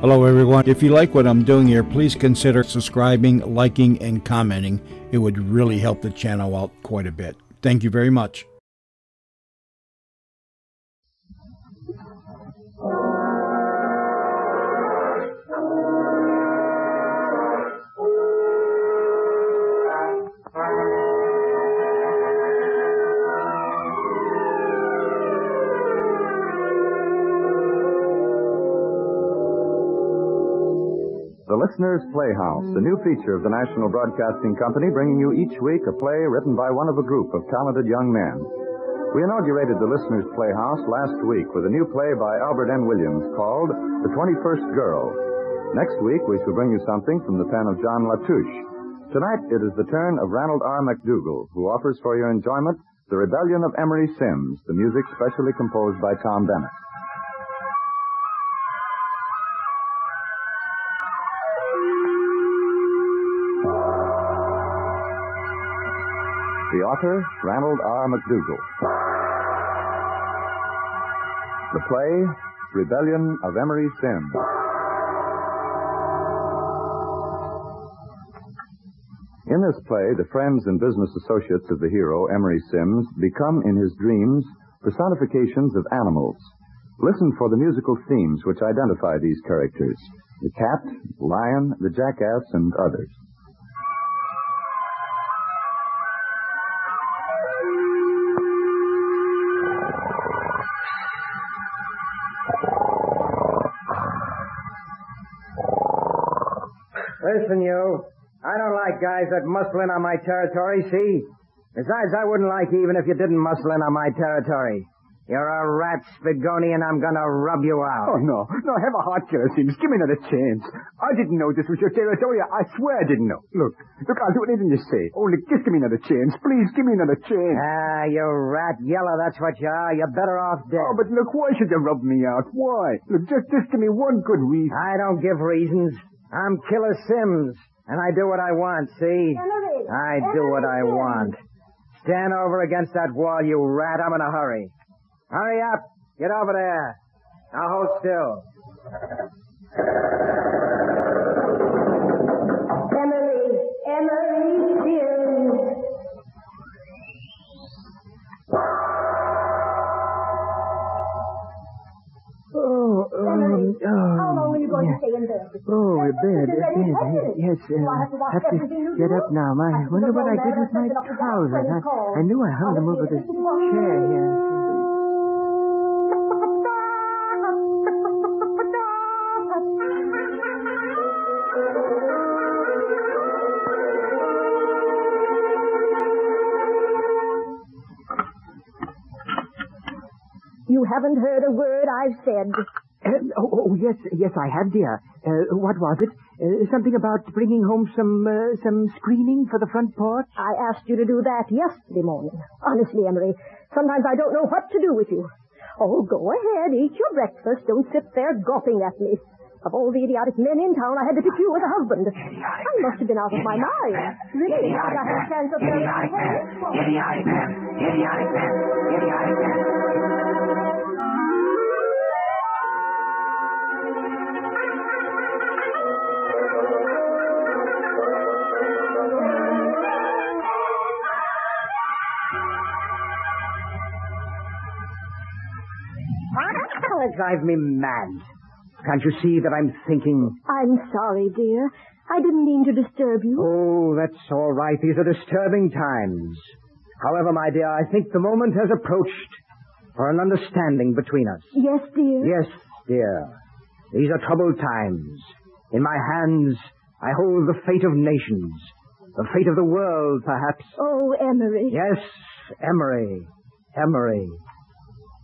Hello, everyone. If you like what I'm doing here, please consider subscribing, liking, and commenting. It would really help the channel out quite a bit. Thank you very much. The Listener's Playhouse, the new feature of the National Broadcasting Company, bringing you each week a play written by one of a group of talented young men. We inaugurated the Listener's Playhouse last week with a new play by Albert N. Williams called The 21st Girl. Next week, we shall bring you something from the pen of John Latouche. Tonight, it is the turn of Ranald R. McDougall, who offers for your enjoyment The Rebellion of Emory Sims, the music specially composed by Tom Bennett. The author, Ranald R. McDougall. The play, Rebellion of Emory Sims. In this play, the friends and business associates of the hero, Emory Sims, become, in his dreams, personifications of animals. Listen for the musical themes which identify these characters: the cat, lion, the jackass, and others. Listen, you. I don't like guys that muscle in on my territory, see? Besides, I wouldn't like you even if you didn't muscle in on my territory. You're a rat, Spigoni, and I'm gonna rub you out. Oh, no. No, have a heart, Sims. Give me another chance. I didn't know this was your territory. I swear I didn't know. Look, I'll do anything you say. Only just give me another chance. Please, give me another chance. Ah, you rat yellow, that's what you are. You're better off dead. Oh, but look, why should you rub me out? Why? Look, just give me one good reason. I don't give reasons. I'm Killer Sims, and I do what I want, see? I do what I want. Stand over against that wall, you rat. I'm in a hurry. Hurry up. Get over there. Now hold still. Emory Sims. How long are you going to stay in bed? Oh, bed. Yes, have to get up now. I wonder what I did with my trousers. I knew I hung them over this chair here. You haven't heard a word I've said. Yes, I have, dear. What was it? Something about bringing home some screening for the front porch? I asked you to do that yesterday morning. Honestly, Emory, sometimes I don't know what to do with you. Oh, go ahead, eat your breakfast. Don't sit there gawping at me. Of all the idiotic men in town, I had to pick you as a husband. I must have been out of my mind. Really, because I had a chance of... Idiotic man. That drives me mad. Can't you see that I'm thinking? I'm sorry, dear. I didn't mean to disturb you. Oh, that's all right. These are disturbing times. However, my dear, I think the moment has approached for an understanding between us. Yes, dear. Yes, dear. These are troubled times. In my hands, I hold the fate of nations. The fate of the world, perhaps. Oh, Emory. Yes, Emory.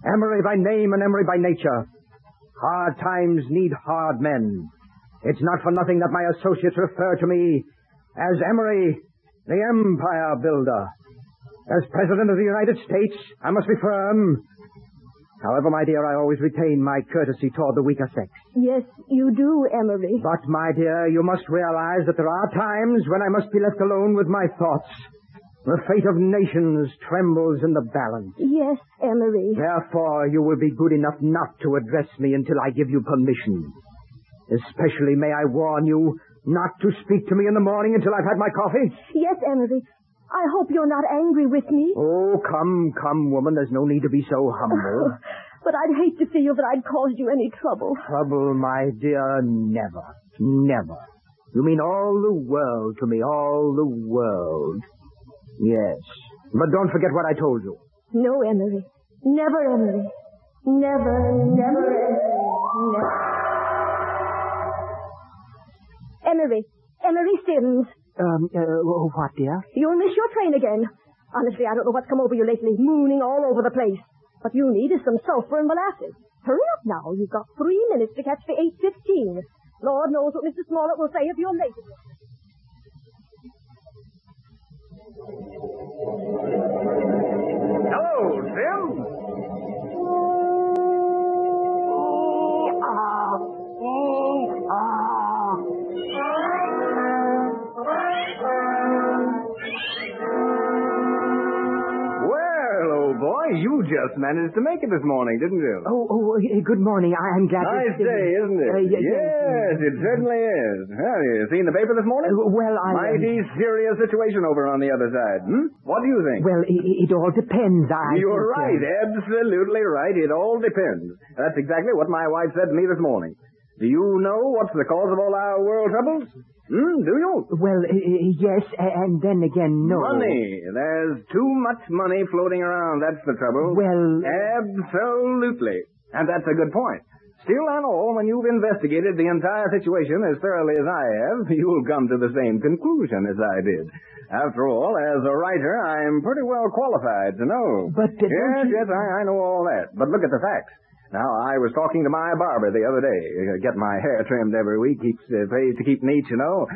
Emory by name and Emory by nature. Hard times need hard men. It's not for nothing that my associates refer to me as Emory, the empire builder. As President of the United States, I must be firm. However, my dear, I always retain my courtesy toward the weaker sex. Yes, you do, Emory. But, my dear, you must realize that there are times when I must be left alone with my thoughts. The fate of nations trembles in the balance. Yes, Emory. Therefore, you will be good enough not to address me until I give you permission. Especially may I warn you not to speak to me in the morning until I've had my coffee. Yes, Emory. I hope you're not angry with me. Oh, come, woman. There's no need to be so humble. But I'd hate to feel that I'd caused you any trouble. Trouble, my dear, never. Never. You mean all the world to me, all the world. Yes. But don't forget what I told you. No, Emory. Never, Emory. Never, Emory. Emory Sims. What, dear? You'll miss your train again. Honestly, I don't know what's come over you lately, mooning all over the place. What you need is some sulfur and molasses. Hurry up now. You've got 3 minutes to catch the 8:15. Lord knows what Mr. Smollett will say if you're late. Hello, Sim. You just managed to make it this morning, didn't you? Good morning. I'm glad Nice day, isn't it? Yes, it certainly is. Have you seen the paper this morning? Mighty serious situation over on the other side. What do you think? Well, it all depends. You're right. Absolutely right. It all depends. That's exactly what my wife said to me this morning. Do you know what's the cause of all our world troubles? Do you? Well, yes, and then again, no. Money. There's too much money floating around. That's the trouble. Well... Absolutely. And that's a good point. Still and all, when you've investigated the entire situation as thoroughly as I have, you'll come to the same conclusion as I did. After all, as a writer, I'm pretty well qualified to know. But... Yes, I know all that. But look at the facts. Now, I was talking to my barber the other day. Get my hair trimmed every week. Pays to keep neat, you know.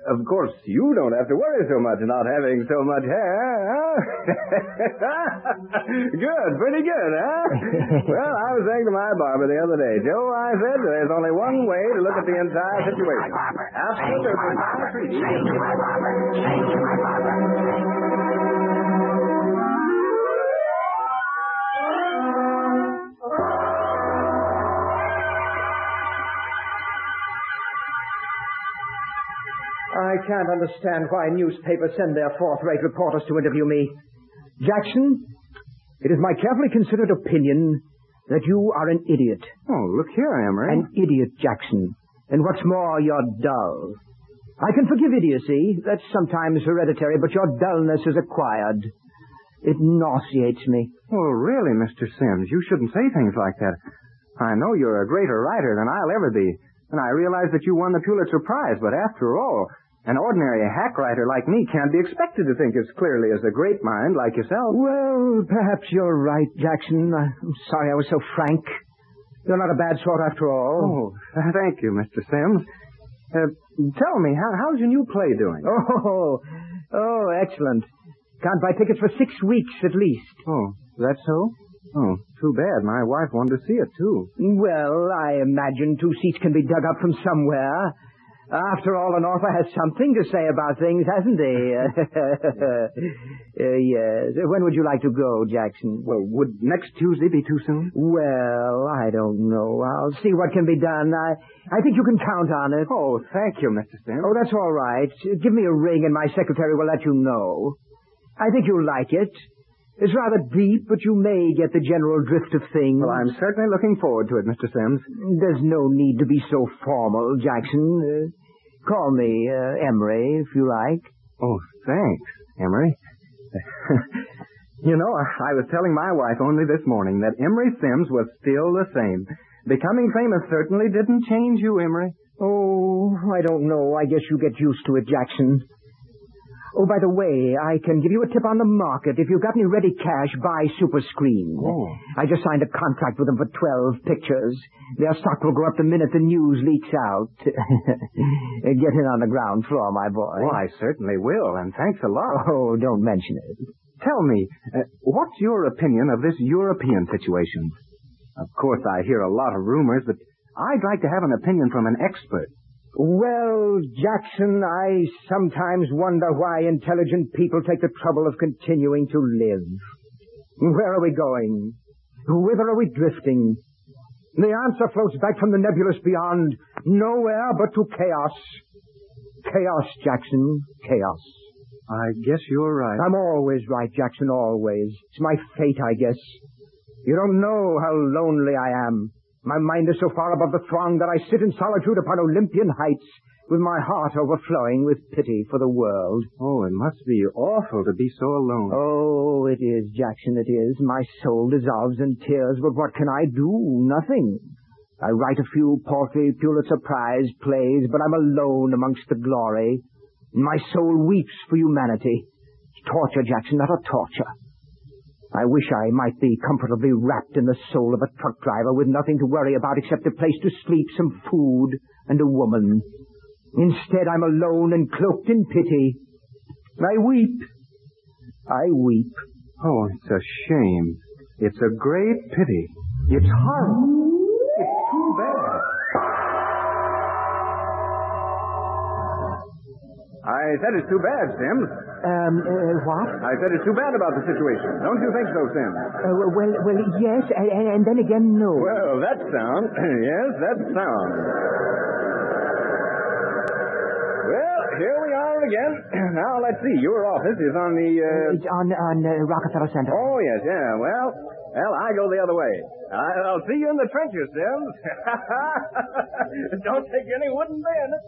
Of course, you don't have to worry so much not having so much hair, huh? Good, pretty good, huh? Well, I was saying to my barber the other day, Joe, I said, there's only one way to look at the entire situation. Absolutely. I can't understand why newspapers send their fourth-rate reporters to interview me. Jackson, it is my carefully considered opinion that you are an idiot. Oh, look here, Emory. An idiot, Jackson. And what's more, you're dull. I can forgive idiocy. That's sometimes hereditary, but your dullness is acquired. It nauseates me. Oh, really, Mr. Sims, you shouldn't say things like that. I know you're a greater writer than I'll ever be, and I realize that you won the Pulitzer Prize, but after all, an ordinary hack writer like me can't be expected to think as clearly as a great mind like yourself. Well, perhaps you're right, Jackson. I'm sorry I was so frank. You're not a bad sort after all. Oh, thank you, Mr. Sims. Tell me, how's your new play doing? Oh, excellent. Can't buy tickets for 6 weeks at least. Oh, that's so? Oh, too bad. My wife wanted to see it, too. Well, I imagine 2 seats can be dug up from somewhere. After all, an author has something to say about things, hasn't he? Yes. When would you like to go, Jackson? Well, would next Tuesday be too soon? Well, I don't know. I'll see what can be done. I think you can count on it. Oh, thank you, Mr. Sims. Oh, that's all right. Give me a ring and my secretary will let you know. I think you'll like it. It's rather deep, but you may get the general drift of things. Well, I'm certainly looking forward to it, Mr. Sims. There's no need to be so formal, Jackson. Call me Emory, if you like. Oh, thanks, Emory. You know, I was telling my wife only this morning that Emory Sims was still the same. Becoming famous certainly didn't change you, Emory. Oh, I don't know. I guess you get used to it, Jackson. Oh, by the way, I can give you a tip on the market. If you've got any ready cash, buy Super Screen. Oh. I just signed a contract with them for 12 pictures. Their stock will go up the minute the news leaks out. Get in on the ground floor, my boy. Well, I certainly will, and thanks a lot. Oh, don't mention it. Tell me, what's your opinion of this European situation? Of course, I hear a lot of rumors, but I'd like to have an opinion from an expert. Well, Jackson, I sometimes wonder why intelligent people take the trouble of continuing to live. Where are we going? Whither are we drifting? The answer floats back from the nebulous beyond, nowhere but to chaos. Chaos, Jackson, chaos. I guess you're right. I'm always right, Jackson, always. It's my fate, I guess. You don't know how lonely I am. My mind is so far above the throng that I sit in solitude upon Olympian heights, with my heart overflowing with pity for the world. Oh, it must be awful to be so alone. Oh, it is, Jackson, it is. My soul dissolves in tears, but what can I do? Nothing. I write a few paltry Pulitzer Prize plays, but I'm alone amongst the glory. My soul weeps for humanity. It's torture, Jackson, not a torture. I wish I might be comfortably wrapped in the soul of a truck driver with nothing to worry about except a place to sleep, some food, and a woman. Instead, I'm alone and cloaked in pity. I weep. I weep. Oh, it's a shame. It's a great pity. It's horrible. It's too bad. I said it's too bad, Sims. What? I said it's too bad about the situation. Don't you think so, Sims? Well, yes, and then again, no. Well, that's sound. Yes, that's sound. Well, here we are again. Now, let's see. Your office is on the, It's on Rockefeller Center. Oh, yes, yeah. Well, I go the other way. I'll see you in the trenches, Sims. Don't take any wooden bayonet.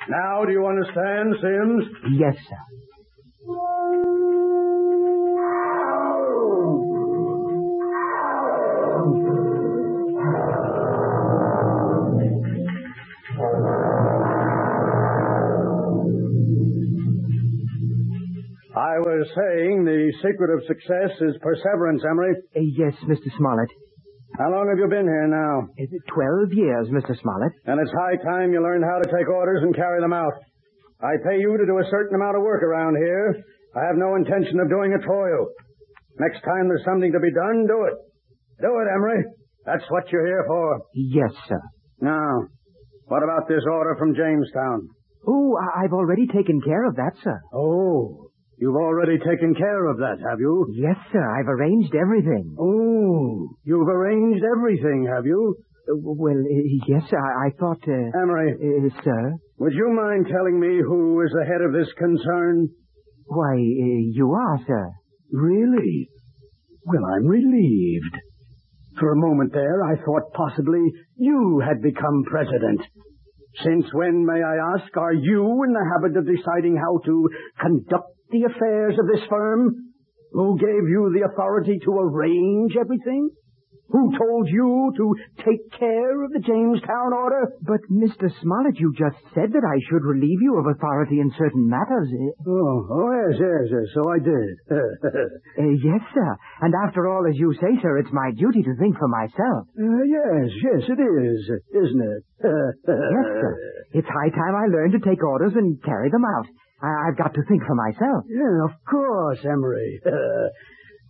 Now, do you understand, Sims? Yes, sir. I was saying the secret of success is perseverance, Emory. Yes, Mr. Smollett. How long have you been here now? 12 years, Mr. Smollett. And it's high time you learned how to take orders and carry them out. I pay you to do a certain amount of work around here. I have no intention of doing it for you. Next time there's something to be done, do it. Do it, Emory. That's what you're here for. Yes, sir. Now, what about this order from Jamestown? Oh, I've already taken care of that, sir. Oh, you've already taken care of that, have you? Yes, sir. I've arranged everything. Oh, you've arranged everything, have you? Well, yes, sir. I thought... Emory. Sir? Would you mind telling me who is the head of this concern? Why, you are, sir. Really? Well, I'm relieved. For a moment there, I thought possibly you had become president. Since when, may I ask, are you in the habit of deciding how to conduct the affairs of this firm? Who gave you the authority to arrange everything? Who told you to take care of the Jamestown order? But, Mr. Smollett, you just said that I should relieve you of authority in certain matters. Yes, so I did. Yes, sir. And after all, as you say, sir, it's my duty to think for myself. Yes, it is, isn't it? Yes, sir. It's high time I learned to take orders and carry them out. I've got to think for myself. Yeah, of course, Emory.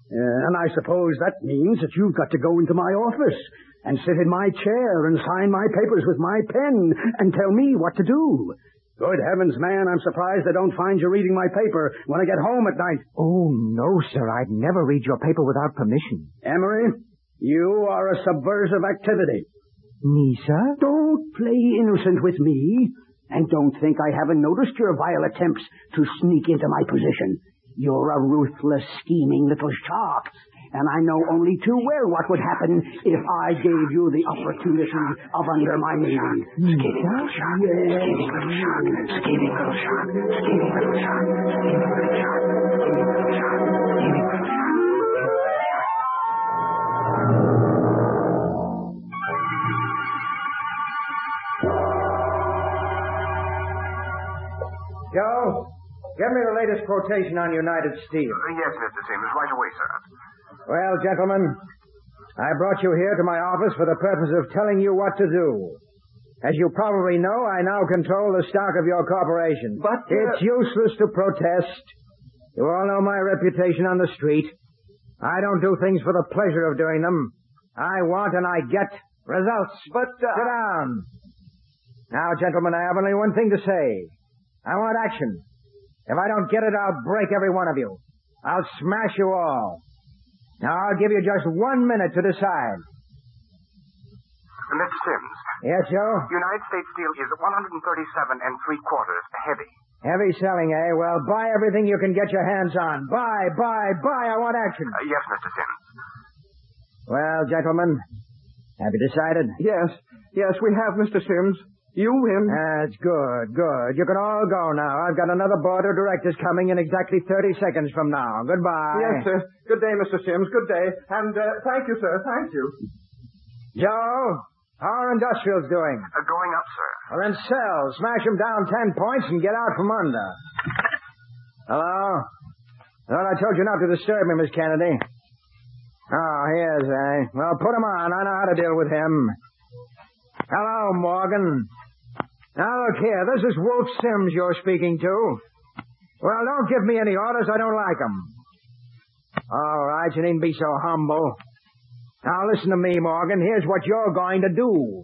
And I suppose that means that you've got to go into my office and sit in my chair and sign my papers with my pen and tell me what to do. Good heavens, man, I'm surprised I don't find you reading my paper when I get home at night. Oh, no, sir. I'd never read your paper without permission. Emory, you are a subversive activity. Me, sir? Don't play innocent with me, and don't think I haven't noticed your vile attempts to sneak into my position. You're a ruthless, scheming little shark, and I know only too well what would happen if I gave you the opportunity of undermining me. Scheming little shark, scheming little shark, scheming little shark, scheming little shark, scheming little shark, scheming little shark, scheming little shark. Joe, give me the latest quotation on United Steel. Yes, Mr. Sims. Right away, sir. Well, gentlemen, I brought you here to my office for the purpose of telling you what to do. As you probably know, I now control the stock of your corporation. But it's useless to protest. You all know my reputation on the street. I don't do things for the pleasure of doing them. I want and I get results. But, Sit down. Now, gentlemen, I have only one thing to say. I want action. If I don't get it, I'll break every one of you. I'll smash you all. Now, I'll give you just 1 minute to decide. Mr. Sims. Yes, Joe? United States steel is 137 3/4 heavy. Heavy selling, eh? Well, buy everything you can get your hands on. Buy. I want action. Yes, Mr. Sims. Well, gentlemen, have you decided? Yes, we have, Mr. Sims. You win. That's good. You can all go now. I've got another board of directors coming in exactly 30 seconds from now. Goodbye. Yes, sir. Good day, Mr. Sims. Good day. And thank you, sir. Thank you. Joe, how are industrials doing? Going up, sir. Well, then sell. Smash them down 10 points and get out from under. Hello? Thought I told you not to disturb me, Miss Kennedy. Oh, he is, eh? Well, put him on. I know how to deal with him. Hello, Morgan. Now, look here. This is Wolf Sims you're speaking to. Well, don't give me any orders. I don't like them. All right, you needn't be so humble. Now, listen to me, Morgan. Here's what you're going to do.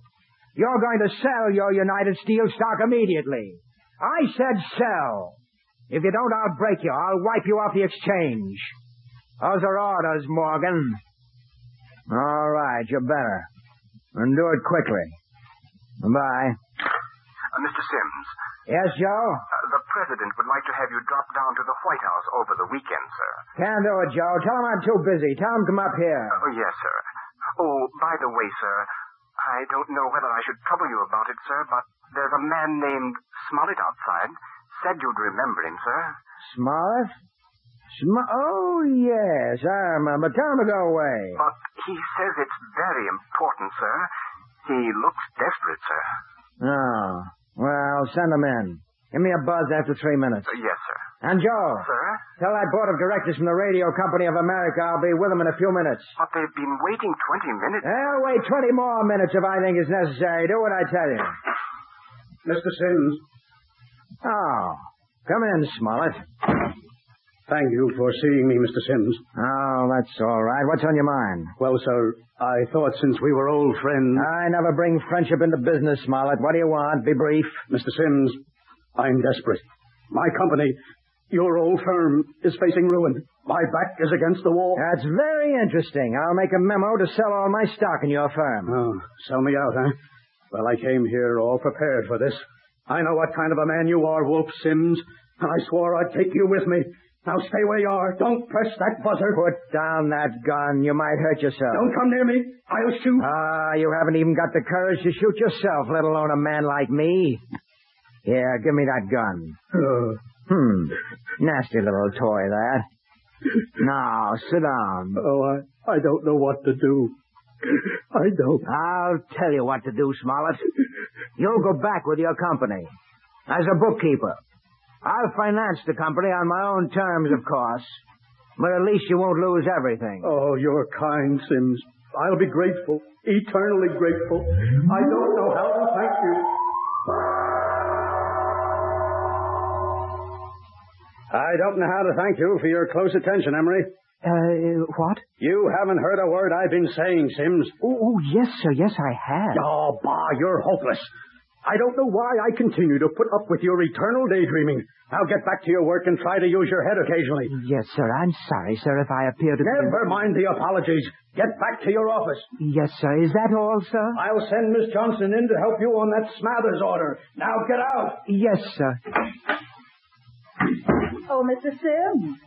You're going to sell your United Steel stock immediately. I said sell. If you don't, I'll break you. I'll wipe you off the exchange. Those are orders, Morgan. All right, you better. And do it quickly. Bye. Mr. Sims. Yes, Joe? The President would like to have you drop down to the White House over the weekend, sir. Can't do it, Joe. Tell him I'm too busy. Tell him to come up here. Oh, yes, sir. Oh, by the way, sir, I don't know whether I should trouble you about it, sir, but there's a man named Smollett outside. Said you'd remember him, sir. Smollett? Oh, yes, I remember. Tell him to go away. But he says it's very important, sir. He looks desperate, sir. Oh, well, send him in. Give me a buzz after 3 minutes. Yes, sir. And Joe. Sir? Tell that board of directors from the Radio Company of America I'll be with them in a few minutes. But they've been waiting 20 minutes. They'll wait 20 more minutes if I think it's necessary. Do what I tell you. Mr. Sims, Oh, come in, Smollett. thank you for seeing me, Mr. Sims. Oh, that's all right. What's on your mind? Well, sir, I thought since we were old friends... I never bring friendship into business, Smollett. What do you want? Be brief. Mr. Sims, I'm desperate. My company, your old firm, is facing ruin. My back is against the wall. That's very interesting. I'll make a memo to sell all my stock in your firm. Oh, sell me out, huh? Well, I came here all prepared for this. I know what kind of a man you are, Wolf Sims, and I swore I'd take you with me. Now stay where you are. Don't press that buzzer. Put down that gun. You might hurt yourself. Don't come near me. I'll shoot. You haven't even got the courage to shoot yourself, let alone a man like me. Here, give me that gun. Nasty little toy, that. Now, sit down. Oh, I don't know what to do. I don't. I'll tell you what to do, Smollett. You'll go back with your company. As a bookkeeper. I'll finance the company on my own terms, of course. But at least you won't lose everything. Oh, you're kind, Sims. I'll be grateful. Eternally grateful. I don't know how to thank you. I don't know how to thank you for your close attention, Emory. What? You haven't heard a word I've been saying, Sims. Oh, yes, sir. Yes, I have. Oh, bah, you're hopeless. I don't know why I continue to put up with your eternal daydreaming. Now get back to your work and try to use your head occasionally. Yes, sir. I'm sorry, sir, if I appear to... Never mind the apologies. Get back to your office. Yes, sir. Is that all, sir? I'll send Miss Johnson in to help you on that Smathers order. Now get out. Yes, sir. Oh, Mr. Sims.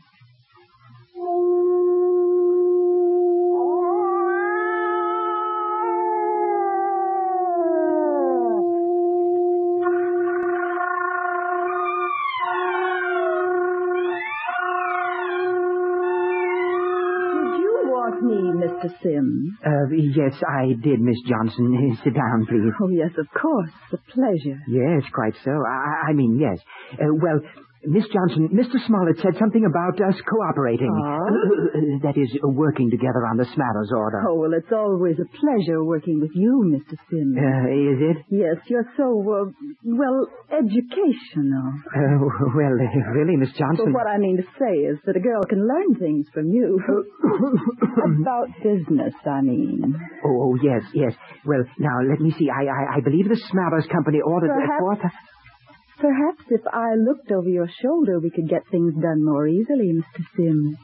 Mr. Sims. Yes, I did, Miss Johnson. Sit down, please. Oh, yes, of course. A pleasure. Yes, quite so. I mean, yes. Well, Miss Johnson, Mr. Smollett said something about us cooperating. That is, working together on the Smathers order. Oh, well, it's always a pleasure working with you, Mr. Sims. Is it? Yes, you're so, educational. Well, really, Miss Johnson... Well, what I mean to say is that a girl can learn things from you. About business, I mean. Oh, yes. Well, now, let me see. I believe the Smathers Company ordered... Perhaps if I looked over your shoulder, we could get things done more easily, Mr. Sims.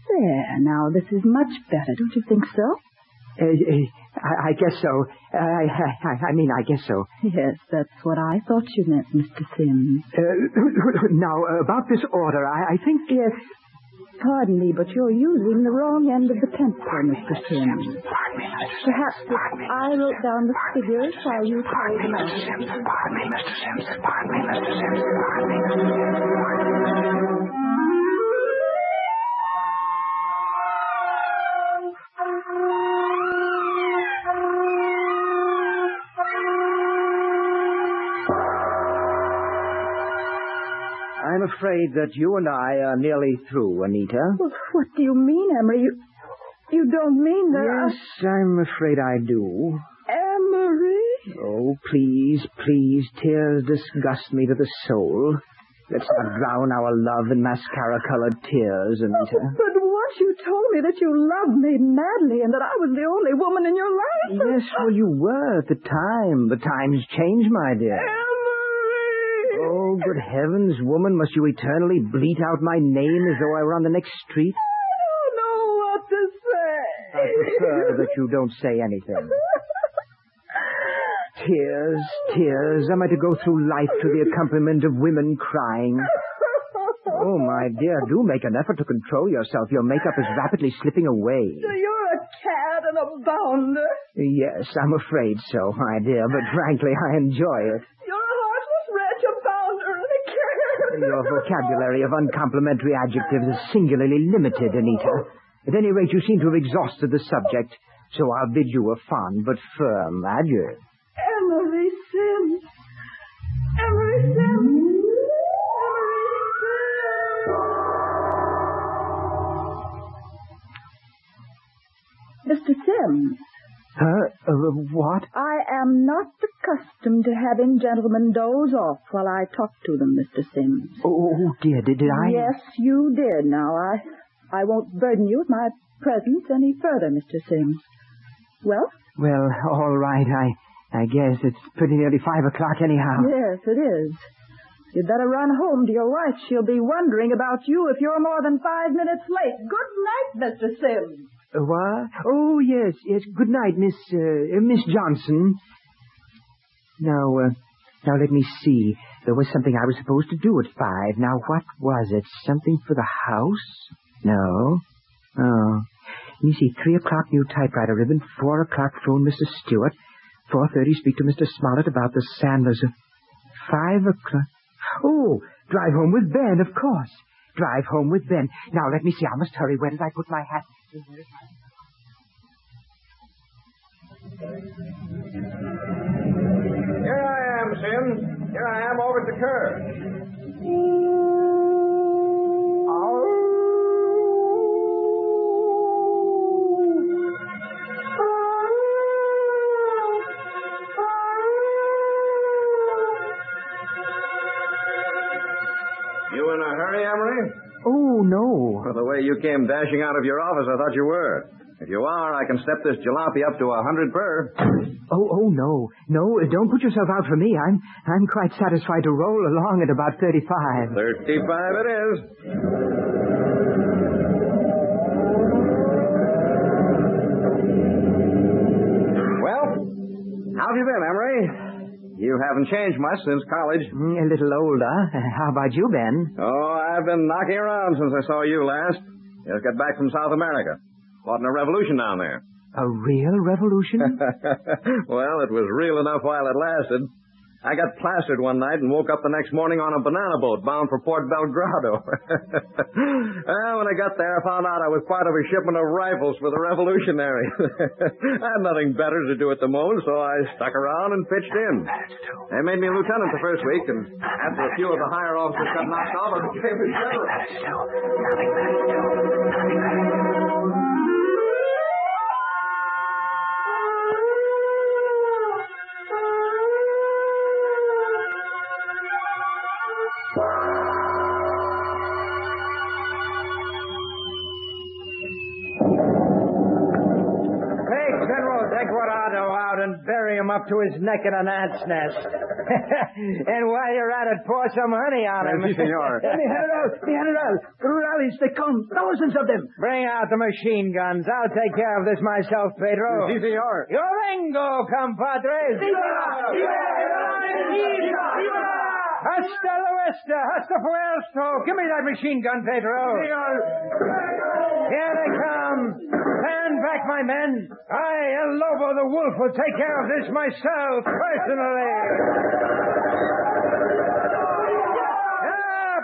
There, now, this is much better, don't you think so? I guess so. I guess so. Yes, that's what I thought you meant, Mr. Sims. Now, about this order, I think... Yes, pardon me, but you're using the wrong end of the pencil, Mr. Sims. Perhaps if I wrote down the figures while you carried them out. Pardon me, Mr. Sims. Pardon me, Mr. Sims. Pardon me, Mr. Sims. I'm afraid that you and I are nearly through, Anita. Well, what do you mean, Emory? You don't mean that... Yes, I'm afraid I do. Emory? Oh, please, tears disgust me to the soul. Let's not drown our love in mascara-colored tears, Anita. But once you told me that you loved me madly and that I was the only woman in your life... Yes, well, you were at the time. The times change, my dear. Oh, good heavens, woman, must you eternally bleat out my name as though I were on the next street? I don't know what to say. I prefer that you don't say anything. Tears. Am I to go through life to the accompaniment of women crying? Oh, my dear, do make an effort to control yourself. Your makeup is rapidly slipping away. You're a cad and a bounder. Yes, I'm afraid so, my dear, but frankly, I enjoy it. You're a heartless wretch, a bounder, and a cad. Your vocabulary of uncomplimentary adjectives is singularly limited, Anita. At any rate, you seem to have exhausted the subject, so I'll bid you a fond but firm adieu. Emory Sims. Emory Sims. Mr. Sims. What? I am not accustomed to having gentlemen doze off while I talk to them, Mr. Sims. Oh, dear, did I? Yes, you did. Now, I won't burden you with my presence any further, Mr. Sims. Well? Well, all right. I guess it's pretty nearly 5 o'clock anyhow. Yes, it is. You'd better run home to your wife. She'll be wondering about you if you're more than 5 minutes late. Good night, Mr. Sims. What? Oh, yes. Good night, Miss Johnson. Now let me see. There was something I was supposed to do at 5. Now, what was it? Something for the house? No. Oh. You see, 3 o'clock, new typewriter ribbon. 4 o'clock, phone Mrs. Stewart. 4:30, speak to Mr. Smollett about the Sandlers. 5 o'clock. Oh, drive home with Ben, of course. Drive home with Ben. Now, let me see. I must hurry. Where did I put my hat? Here I am, Sim. Here I am over at the curb. You in a hurry, Emory? Oh, no. Well, the way you came dashing out of your office, I thought you were. If you are, I can step this jalopy up to 100 per. Oh, no. No, don't put yourself out for me. I'm quite satisfied to roll along at about 35. 35 it is. Well, how have you been, Emory? You haven't changed much since college. A little older. How about you, Ben? Oh, I've been knocking around since I saw you last. Just got back from South America. Fought in a revolution down there. A real revolution? Well, it was real enough while it lasted. I got plastered one night and woke up the next morning on a banana boat bound for Port Belgrado. Well, when I got there, I found out I was part of a shipment of rifles for the revolutionaries. I had nothing better to do at the moment, so I stuck around and pitched in. They made me lieutenant the first week, and after a few of the higher officers got knocked off, I became a general. Nothing better to do. Nothing better to do. Take General Deguarado out and bury him up to his neck in an ant's nest. And while you're at it, pour some honey on him. Si, senor. Mi general. Rurales, they come. Thousands of them. Bring out the machine guns. I'll take care of this myself, Pedro. Si, senor. Yo vengo, compadres. Hasta luesta. Hasta puesto. Give me that machine gun, Pedro. Here they come. Stand back, my men. I, El Lobo the Wolf, will take care of this myself, personally.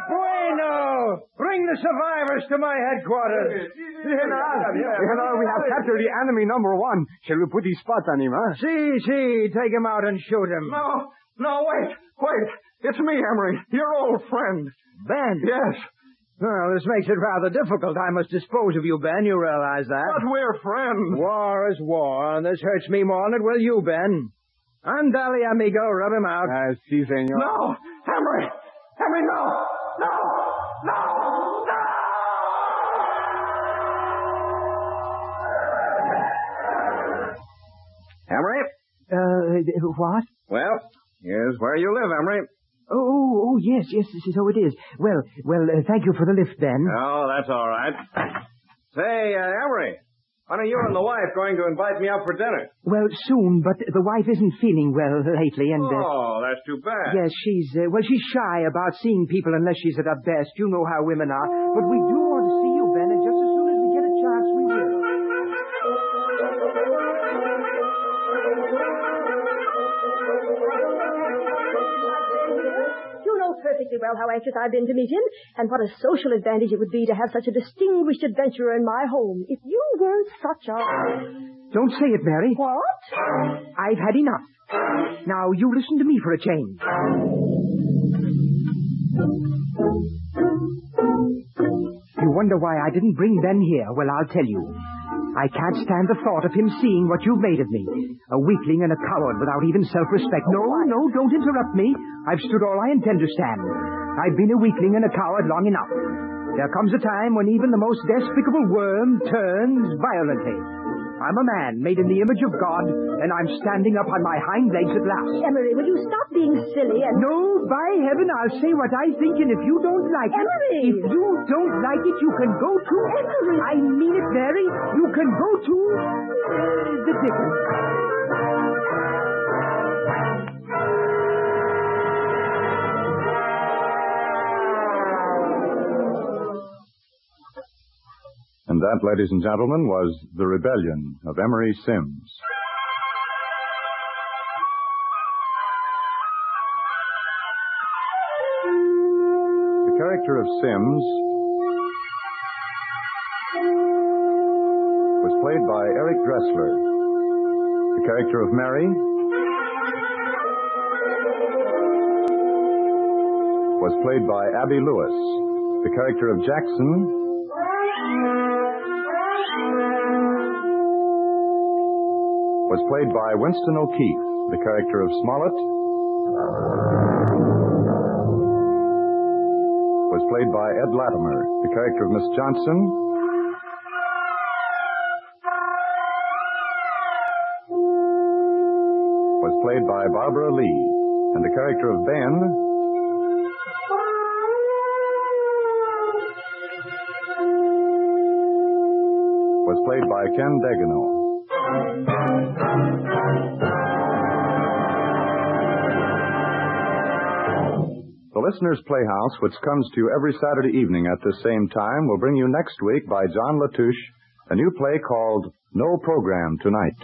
Bueno. Bring the survivors to my headquarters. General, we have captured the enemy number one. Shall we put these spots on him, huh? See. Take him out and shoot him. No, wait. It's me, Emory, your old friend. Ben? Yes. Well, this makes it rather difficult. I must dispose of you, Ben. You realize that? But we're friends. War is war, and this hurts me more than it will you, Ben. Andale, amigo. Rub him out. Si, senor. No! Emory, no! Emory? What? Well, here's where you live, Emory. Oh, yes, so it is. Well, thank you for the lift, Ben. Oh, that's all right. Say, Emory, when are you and the wife going to invite me out for dinner? Well, soon, but the wife isn't feeling well lately, and... Oh, that's too bad. Yes, she's shy about seeing people unless she's at her best. You know how women are. But we do want to see you, Ben, and just as soon as we get a chance, we will. You know perfectly well how anxious I've been to meet him, and what a social advantage it would be to have such a distinguished adventurer in my home. If you weren't such a... Don't say it, Mary. What? I've had enough. Now, you listen to me for a change. You wonder why I didn't bring Ben here? Well, I'll tell you. I can't stand the thought of him seeing what you've made of me. A weakling and a coward without even self-respect. No, don't interrupt me. I've stood all I intend to stand. I've been a weakling and a coward long enough. There comes a time when even the most despicable worm turns violently. I'm a man made in the image of God, and I'm standing up on my hind legs at last. Emory, will you stop being silly and... No, by heaven, I'll say what I think, and if you don't like it... Emory! If you don't like it, you can go to... Emory! I mean it, Mary. You can go to... the dickens. And that, ladies and gentlemen, was The Rebellion of Emory Sims. The character of Sims was played by Eric Dressler. The character of Mary was played by Abby Lewis. The character of Jackson was played by Winston O'Keefe. The character of Smollett was played by Ed Latimer. The character of Miss Johnson was played by Barbara Lee. And the character of Ben was played by Ken Degano. The Listener's Playhouse, which comes to you every Saturday evening at this same time, will bring you next week by John Latouche a new play called No Program Tonight.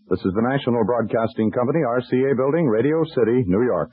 This is the National Broadcasting Company, RCA Building, Radio City, New York.